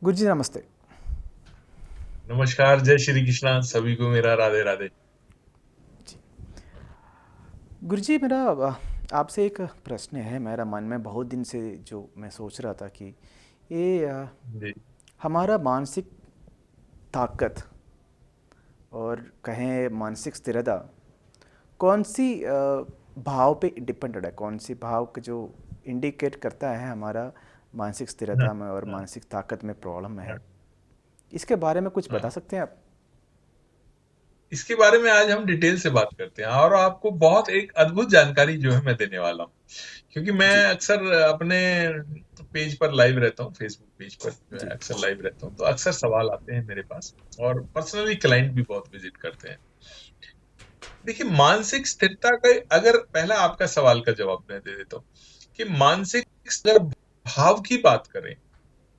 गुरुजी नमस्ते। नमस्कार, जय श्री कृष्णा, सभी को मेरा राधे राधे। जी। गुरुजी मेरा आपसे एक प्रश्न है मेरा मन में बहुत दिन से जो मैं सोच रहा था कि ये जी। हमारा मानसिक ताकत और कहें मानसिक स्थिरता कौन सी भाव पे डिपेंडेड है, कौन सी भाव का जो इंडिकेट करता है हमारा मानसिक हाँ, स्थिरता में और हाँ, मानसिक ताकत में प्रॉब्लम हाँ, है। इसके बारे में कुछ बता हाँ। सकते हैं आप? इसके बारे में आज हम डिटेल से बात करते हैं और आपको बहुत एक अद्भुत जानकारी जो है मैं देने वाला हूँ। क्योंकि मैं जी। अक्सर अपने पेज पर लाइव रहता हूँ, फेसबुक पेज पर जो है जी। अक्सर लाइव रहता हूँ, तो अक्सर सवाल आते हैं मेरे पास और पर्सनली क्लाइंट भी बहुत विजिट करते हैं। देखिए, मानसिक स्थिरता का अगर पहला आपका सवाल का जवाब मैं दे देता हूँ कि मानसिक अगर भाव की बात करें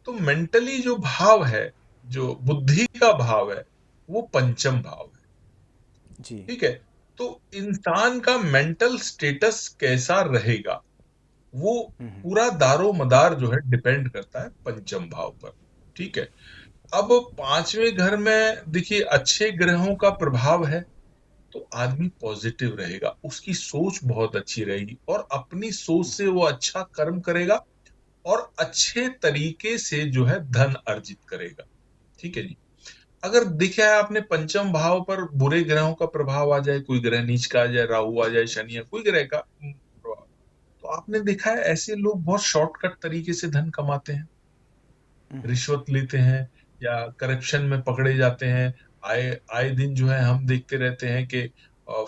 तो मेंटली जो भाव है, जो बुद्धि का भाव है, वो पंचम भाव है। जी। ठीक है? तो इंसान का मेंटल स्टेटस कैसा रहेगा, वो पूरा दारो-मदार जो है डिपेंड करता है पंचम भाव पर। ठीक है? अब 5वें घर में देखिए अच्छे ग्रहों का प्रभाव है, तो आदमी पॉजिटिव रहेगा, उसकी सोच बहुत अच्छी रहेगी और अपनी सोच से वो अच्छा कर्म करेगा और अच्छे तरीके से जो है धन अर्जित करेगा। ठीक है जी। अगर देखा है आपने पंचम भाव पर बुरे ग्रहों का प्रभाव आ जाए, कोई ग्रह नीच का आ जाए, राहु आ जाए, शनि या कोई ग्रह का प्रभाव, तो आपने देखा है ऐसे लोग बहुत शॉर्टकट तरीके से धन कमाते हैं, रिश्वत लेते हैं या करप्शन में पकड़े जाते हैं। आए आए दिन जो है हम देखते रहते हैं कि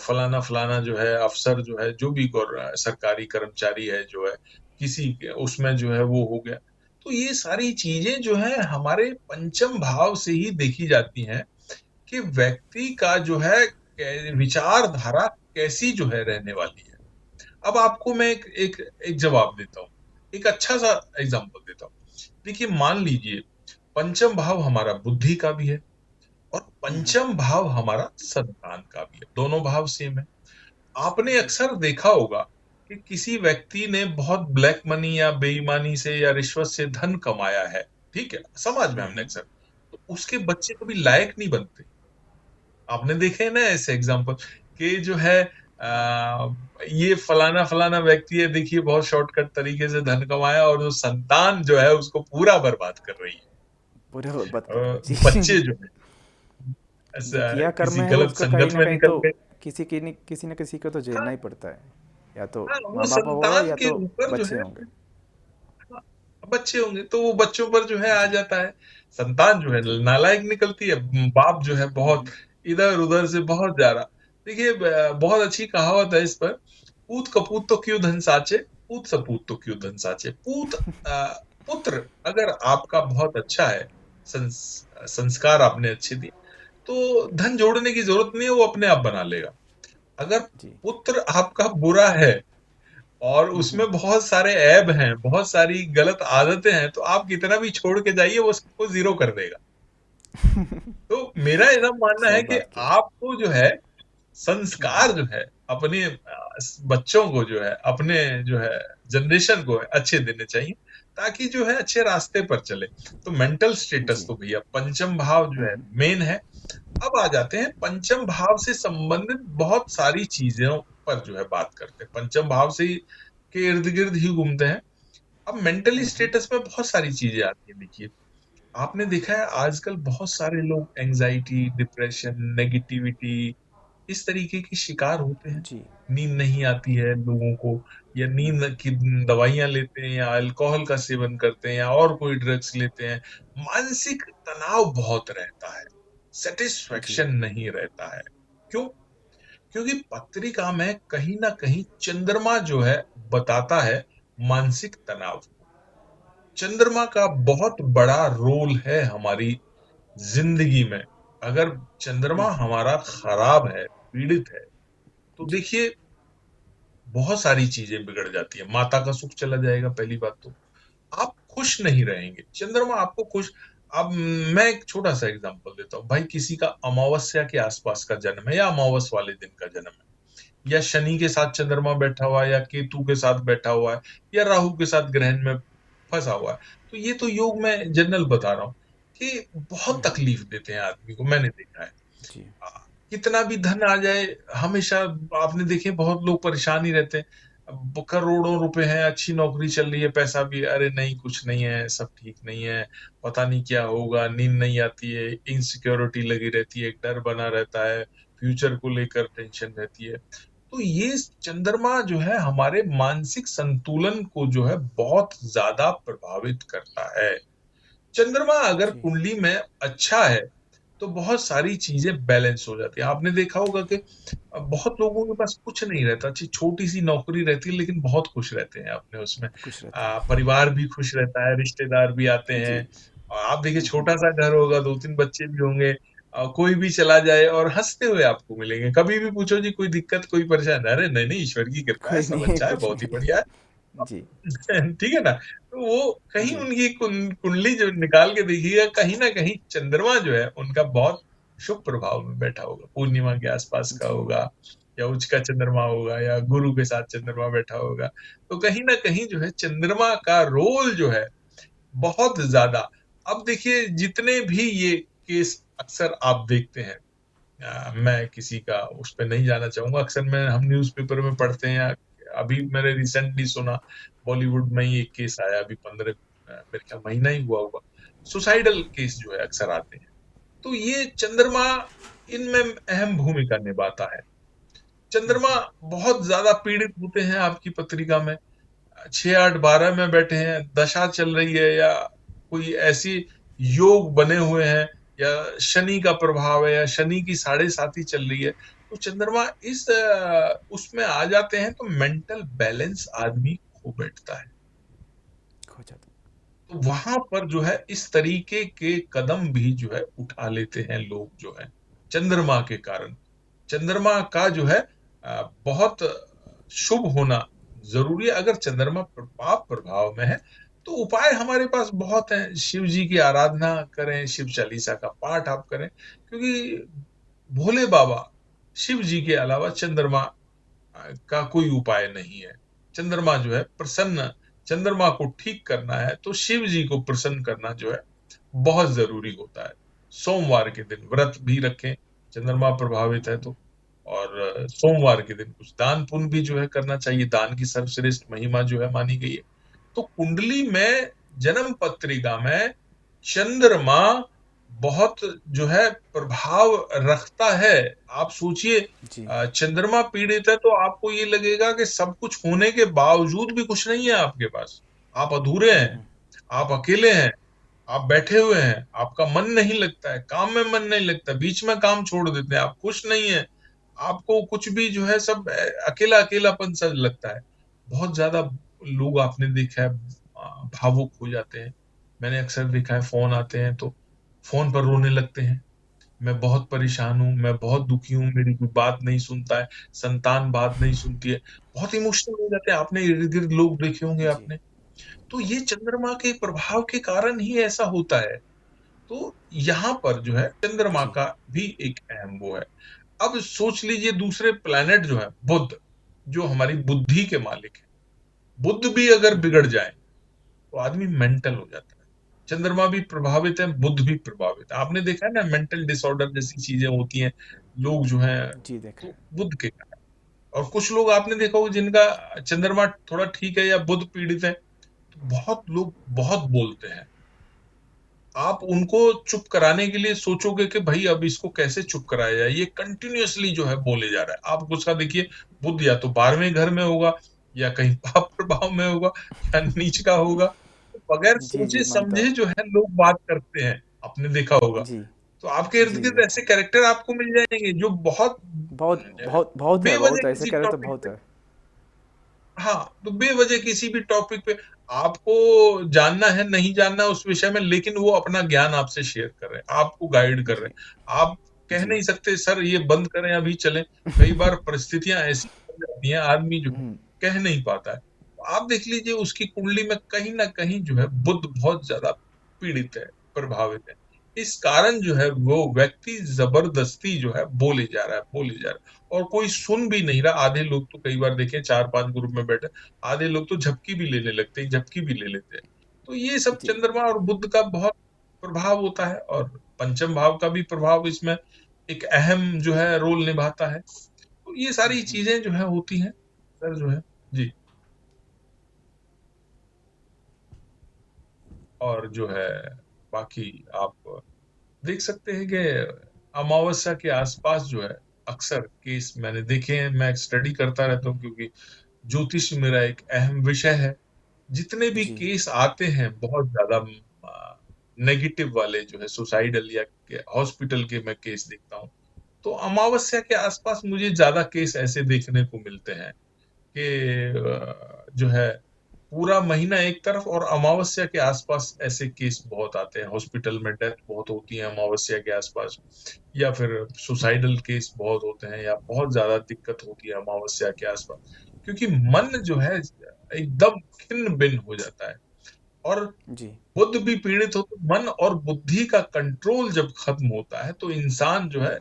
फलाना फलाना जो है अफसर जो है जो भी सरकारी कर्मचारी है जो है किसी उसमें जो है वो हो गया। तो ये सारी चीजें जो है हमारे पंचम भाव से ही देखी जाती हैं कि व्यक्ति का जो है विचारधारा कैसी जो है रहने वाली है। अब आपको मैं एक जवाब देता हूँ, एक अच्छा सा एग्जांपल देता हूँ। देखिए मान लीजिए पंचम भाव हमारा बुद्धि का भी है और पंचम भाव हमारा संतान का भी है, दोनों भाव सेम है। आपने जी। अक्सर देखा होगा कि किसी व्यक्ति ने बहुत ब्लैक मनी या बेईमानी से या रिश्वत से धन कमाया है, ठीक है, समाज में हमने अक्सर, तो उसके बच्चे कभी लायक नहीं बनते। आपने देखे हैं ना ऐसे एग्जाम्पल कि जो है ये फलाना फलाना व्यक्ति है, देखिए बहुत शॉर्टकट तरीके से धन कमाया और जो संतान जो है उसको पूरा बर्बाद कर रही है। पूरे बर्बाद कर रहे हैं जी। बच्चे जो है जो ऐसा किया कर्म किसी है गलत उसका कहीं संगत ना में कहीं निकल तो गए। किसी न किसी को तो झेलना हाँ, ही पड़ता है, या तो हाँ, वो माँ बाप होगा संतान या के तो ऊपर जो बच्चे है, होंगे। हाँ, बच्चे होंगे तो वो बच्चों पर जो है आ जी। जाता है। संतान जो है जी। नालायक निकलती है, बाप जो है बहुत इधर उधर से बहुत जा रहा। देखिए बहुत अच्छी कहावत है इस पर, पूत कपूत तो क्यों धन साचे, पूत सपूत तो क्यों धन साचे। पुत्र अगर आपका बहुत अच्छा है, संस्कार आपने अच्छे दिए, तो धन जोड़ने की जरूरत नहीं है, वो अपने आप बना लेगा। अगर जी। पुत्र आपका बुरा है और उसमें बहुत सारे ऐब हैं, बहुत सारी गलत आदतें हैं, तो आप कितना भी छोड़ के जाइए वो सबको ज़ीरो कर देगा। तो मेरा ऐसा मानना है सही कि बात की। आपको जो है संस्कार जो है अपने बच्चों को जो है अपने जो है जनरेशन को अच्छे देने चाहिए ताकि जो है अच्छे रास्ते पर चले। तो मेंटल स्टेटस जी। तो भैया पंचम भाव जो है मेन है। अब आ जाते हैं पंचम भाव से संबंधित बहुत सारी चीजों पर जो है बात करते हैं। पंचम भाव से ही के इर्द गिर्द ही घूमते हैं। अब मेंटली स्टेटस में बहुत सारी चीजें आती हैं। देखिए आपने देखा है आजकल बहुत सारे लोग एंजाइटी, डिप्रेशन, नेगेटिविटी इस तरीके के शिकार होते हैं। जी। नींद नहीं आती है लोगों को या नींद की दवाइयां लेते हैं या अल्कोहल का सेवन करते हैं या और कोई ड्रग्स लेते हैं। मानसिक तनाव बहुत रहता है, जी। सेटिस्फेक्शन नहीं रहता है। क्यों? क्योंकि पत्रिका में कहीं ना कहीं चंद्रमा जो है बताता है मानसिक तनाव को। चंद्रमा का बहुत बड़ा रोल है हमारी जिंदगी में। अगर चंद्रमा हमारा खराब है, पीड़ित है, तो जी। देखिए बहुत सारी चीजें बिगड़ जाती है। माता का सुख चला जाएगा पहली बात तो। आप खुश नहीं रहेंगे। चंद्रमा आपको खुश। अब मैं एक छोटा सा एग्जांपल देता हूँ। भाई किसी का अमावस्या के आसपास का जन्म है या अमावस वाले दिन का जन्म है या शनि के साथ चंद्रमा बैठा हुआ है या केतु के साथ बैठा हुआ है या राहु के साथ ग्रहण में फंसा हुआ है। तो ये तो योग में जनरल बता रहा हूँ। कि बहुत तकलीफ देते हैं आदमी को, मैंने देखा है। जी। कितना भी धन आ जाए, हमेशा आपने देखे बहुत लोग परेशान ही रहते हैं। करोड़ों रुपए हैं, अच्छी नौकरी चल रही है, पैसा भी, अरे नहीं कुछ नहीं है, सब ठीक नहीं है, पता नहीं क्या होगा, नींद नहीं आती है, इनसिक्योरिटी लगी रहती है, एक डर बना रहता है, फ्यूचर को लेकर टेंशन रहती है। तो ये चंद्रमा जो है हमारे मानसिक संतुलन को जो है बहुत ज्यादा प्रभावित करता है। चंद्रमा अगर जी। कुंडली में अच्छा है तो बहुत सारी चीजें बैलेंस हो जाती है। आपने देखा होगा कि बहुत लोगों के पास कुछ नहीं रहता, अच्छी छोटी सी नौकरी रहती है लेकिन बहुत खुश रहते हैं अपने उसमें। खुश रहते हैं। परिवार भी खुश रहता है, रिश्तेदार भी आते जी। हैं। और आप देखिए हुँ। छोटा सा घर होगा, 2-3 बच्चे भी होंगे, कोई भी चला जाए और हंसते हुए आपको मिलेंगे। कभी भी पूछो जी कोई दिक्कत, कोई परेशान, अरे नहीं नहीं, ईश्वर की कृपा है, कोई सब नहीं, अच्छा है, कुछ बहुत ही नहीं। बढ़िया है। जी। ठीक है ना? तो वो कहीं जी। उनकी कुंडली जो निकाल के देखिएगा, कहीं न कहीं चंद्रमा जो है उनका बहुत शुभ प्रभाव में बैठा होगा। पूर्णिमा के आस-पास का जी। होगा, या उच्च का चंद्रमा होगा, या गुरु के साथ चंद्रमा बैठा होगा। तो कहीं न कहीं जो है चंद्रमा का रोल जो है बहुत ज़्यादा। अब देखिए जितने भी ये केस अक्सर आप देखते हैं, मैं किसी का उस पे नहीं जाना चाहूँगा। अक्सर हम न्यूज़पेपर में पढ़ते हैं, या अभी मैंने रिसेंटली सुना, बॉलीवुड में ही एक केस आया, अभी 15 मेरे ख्याल महीना ही हुआ होगा। सुसाइडल केस जो है अक्सर आते हैं। तो ये चंद्रमा इनमें अहम भूमिका निभाता है। चंद्रमा जी। बहुत ज़्यादा पीड़ित होते हैं आपकी पत्रिका में। 6, 8, 12 में बैठे हैं, दशा चल रही है, या कोई ऐसी योग बने हुए हैं, या शनि का प्रभाव है, या शनि की साढ़े साती चल रही है, तो चंद्रमा इस उसमें आ जाते हैं तो मेंटल बैलेंस आदमी खो बैठता है। खो जाता तो वहां पर जो है इस तरीके के कदम भी जो है उठा लेते हैं लोग जो है, चंद्रमा के कारण। चंद्रमा का जो है बहुत शुभ होना जरूरी है। अगर चंद्रमा पाप प्रभाव में है तो उपाय हमारे पास बहुत हैं। शिव जी की आराधना करें, शिव चालीसा का पाठ आप करें, क्योंकि भोले बाबा, शिव जी के अलावा चंद्रमा का कोई उपाय नहीं है। चंद्रमा जो है प्रसन्न, चंद्रमा को ठीक करना है तो शिव जी को प्रसन्न करना जो है बहुत जरूरी होता है। सोमवार के दिन व्रत भी रखें, चंद्रमा प्रभावित है तो। और सोमवार के दिन कुछ दान पुण्य भी जो है करना चाहिए, दान की सर्वश्रेष्ठ महिमा जो है मानी गई है। तो कुंडली में, जन्म पत्रिका में चंद्रमा बहुत जो है प्रभाव रखता है। आप सोचिए, जी। चंद्रमा पीड़ित है तो आपको ये लगेगा कि सब कुछ होने के बावजूद भी कुछ नहीं है आपके पास, आप अधूरे हैं, आप अकेले हैं, आप बैठे हुए हैं, आपका मन नहीं लगता है, काम में मन नहीं लगता, बीच में काम छोड़ देते हैं, आप खुश नहीं है, आपको कुछ भी जो है सब अकेला अकेलापन सा लगता है। बहुत ज्यादा लोग आपने देखा है भावुक हो जाते हैं। मैंने अक्सर देखा है, फोन आते हैं तो फोन पर रोने लगते हैं, मैं बहुत परेशान हूँ, मैं बहुत दुखी हूँ, मेरी कोई बात नहीं सुनता है, संतान बात नहीं सुनती है, बहुत इमोशनल हो जाते हैं। आपने इर्द गिर्द लोग देखे होंगे जी। आपने। तो ये चंद्रमा के प्रभाव के कारण ही ऐसा होता है। तो यहाँ पर जो है चंद्रमा जी। का भी एक अहम वो है। अब सोच लीजिए दूसरे प्लेनेट जो है बुध, जो हमारी बुद्धि के मालिक है, बुध भी अगर बिगड़ जाए तो आदमी मेंटल हो जाता है। चंद्रमा भी प्रभावित है, बुध भी प्रभावित है। आपने देखा है ना, मेंटल डिसऑर्डर जैसी चीजें होती हैं, लोग जो हैं, जी, देखा तो है। बुध के कारण। और कुछ लोग आपने देखा होगा जिनका चंद्रमा थोड़ा ठीक है या बुध पीड़ित है, तो बहुत लोग बहुत बोलते हैं। आप उनको चुप कराने के लिए सोचोगे कि भाई अब इसको कैसे चुप कराया जाए, ये कंटिन्यूअसली जो है बोले जा रहा है। आप उसका देखिए, बुध या तो 12वें घर में होगा, या कहीं पाप प्रभाव में होगा, या नीच का होगा। तो बगैर जी, जी, सोचे मानता समझे हूँ। जो है लोग बात करते हैं, आपने देखा होगा। जी। तो आपके इर्द जी, जी, गिर्द देखा ऐसे है। कैरेक्टर आपको मिल जाएंगे जो बहुत बहुत बहुत बहुत है, बहुत बेवजह ऐसे किसी करें तो टॉपिक बहुत पे, है। हाँ, तो बेवजह किसी भी टॉपिक पे आपको जानना है, नहीं जानना उस विषय में, लेकिन वो अपना ज्ञान आपसे शेयर कर रहे हैं, आपको गाइड कर रहे जी। हैं। आप कह जी। नहीं सकते सर ये बंद करें अभी चलें। कई बार परिस्थितियां ऐसी हो जाती हैं, आदमी जो है हुँ। कह नहीं पाता है। तो आप देख लीजिए उसकी कुंडली में कहीं न कहीं जो है बुध बहुत ज़्यादा पीड़ित है, प्रभावित है। इस कारण जो है वो व्यक्ति ज़बरदस्ती जो है बोले जा रहा है, बोले जा रहा है, और कोई सुन भी नहीं रहा। आधे लोग तो कई बार देखें 4-5 ग्रुप में बैठे, आधे लोग तो झपकी भी लेने लगते हैं, झपकी भी ले लेते हैं। तो ये सब जी। चंद्रमा और बुध का बहुत प्रभाव होता है और पंचम भाव का भी प्रभाव इसमें एक अहम जो है रोल निभाता है। तो ये सारी चीजें जो है होती हैं सर जो है। जी। और जो है बाकी आप देख सकते हैं कि अमावस्या के आसपास जो है अक्सर केस मैंने देखे हैं, मैं स्टडी करता रहता हूँ क्योंकि ज्योतिष मेरा एक अहम विषय है। जितने भी जी। केस आते हैं बहुत ज्यादा नेगेटिव वाले जो है सुसाइडल या हॉस्पिटल के मैं केस देखता हूँ, तो अमावस्या के आसपास मुझे ज्यादा केस ऐसे देखने को मिलते हैं कि जो है पूरा महीना एक तरफ और अमावस्या के आसपास ऐसे केस बहुत आते हैं, हॉस्पिटल में डेथ बहुत होती है अमावस्या के आसपास, या फिर सुसाइडल केस बहुत होते हैं, या बहुत ज्यादा दिक्कत होती है अमावस्या के आसपास, क्योंकि मन जो है एकदम खिन्न भिन्न हो जाता है। और जी। बुद्ध भी पीड़ित हो तो मन और बुद्धि का कंट्रोल जब खत्म होता है तो इंसान जो है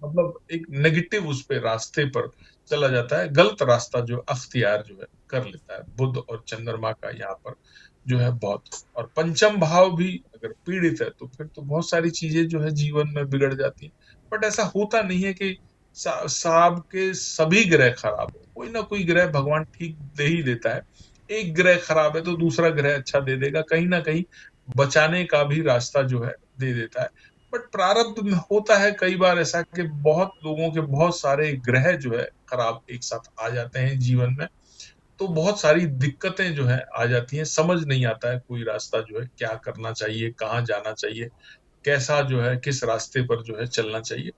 मतलब एक नेगेटिव उस पे रास्ते पर चला जाता है, गलत रास्ता जो अख्तियार जो है कर लेता है। बुध और चंद्रमा का यहाँ पर जो है बहुत, और पंचम भाव भी अगर पीड़ित है तो फिर तो बहुत सारी चीजें जो है जीवन में बिगड़ जाती हैं। बट ऐसा होता नहीं है कि साहब के सभी ग्रह खराब है, कोई ना कोई ग्रह भगवान ठीक दे ही देता है। एक ग्रह खराब है तो दूसरा ग्रह अच्छा दे देगा, कहीं ना कहीं बचाने का भी रास्ता जो है दे देता है। बट प्रारब्ध में होता है कई बार ऐसा कि बहुत लोगों के बहुत सारे ग्रह जो है खराब एक साथ आ जाते हैं जीवन में, तो बहुत सारी दिक्कतें जो है आ जाती हैं, समझ नहीं आता है कोई रास्ता जो है क्या करना चाहिए, कहाँ जाना चाहिए, कैसा जो है किस रास्ते पर जो है चलना चाहिए।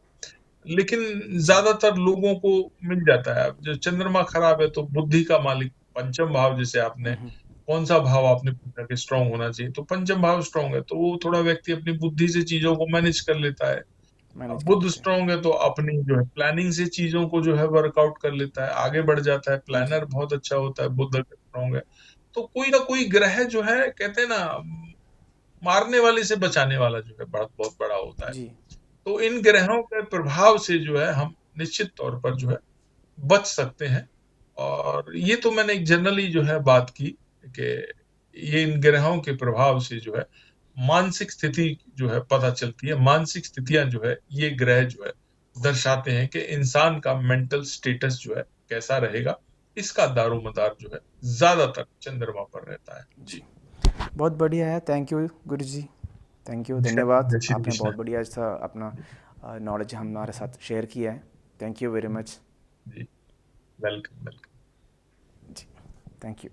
लेकिन जी। ज्यादातर लोगों को मिल जाता है। अब जो चंद्रमा खराब है तो बुद्धि का मालिक पंचम भाव, जैसे आपने कौन सा भाव आपने पूछा कि स्ट्रांग होना चाहिए, तो पंचम भाव स्ट्रांग है तो वो थोड़ा व्यक्ति अपनी बुद्धि से चीजों को मैनेज कर लेता है। मैनेज कर बुध लेते हैं। स्ट्रांग है तो अपनी जो है प्लानिंग से चीजों को जो है वर्कआउट कर लेता है, आगे बढ़ जाता है, जी। प्लानर बहुत अच्छा होता है बुध अगर स्ट्रांग है। तो कोई ना कोई ग्रह जो है कहते हैं ना, मारने वाले से बचाने वाला जो है बहुत बड़ा होता है। जी। तो इन ग्रहों के प्रभाव से जो है हम निश्चित तौर पर जो है बच सकते हैं। और ये तो मैंने एक जनरली जो है बात की कि ये इन ग्रहों के प्रभाव से जो है मानसिक स्थिति जो है पता चलती है। मानसिक स्थितियां जो है ये ग्रह जो है दर्शाते हैं कि इंसान का मेंटल स्टेटस जो है कैसा रहेगा। इसका दारोमदार जो है ज्यादातर चंद्रमा पर रहता है। जी। जी। बहुत बढ़िया है, thank you Guru ji. Thank you, धन्यवाद। जय श्री आपने कृष्ण। बहुत बढ़िया सा अपना नॉलेज हमारे साथ शेयर किया है। Thank you very much. जी। Welcome welcome. जी। Thank you.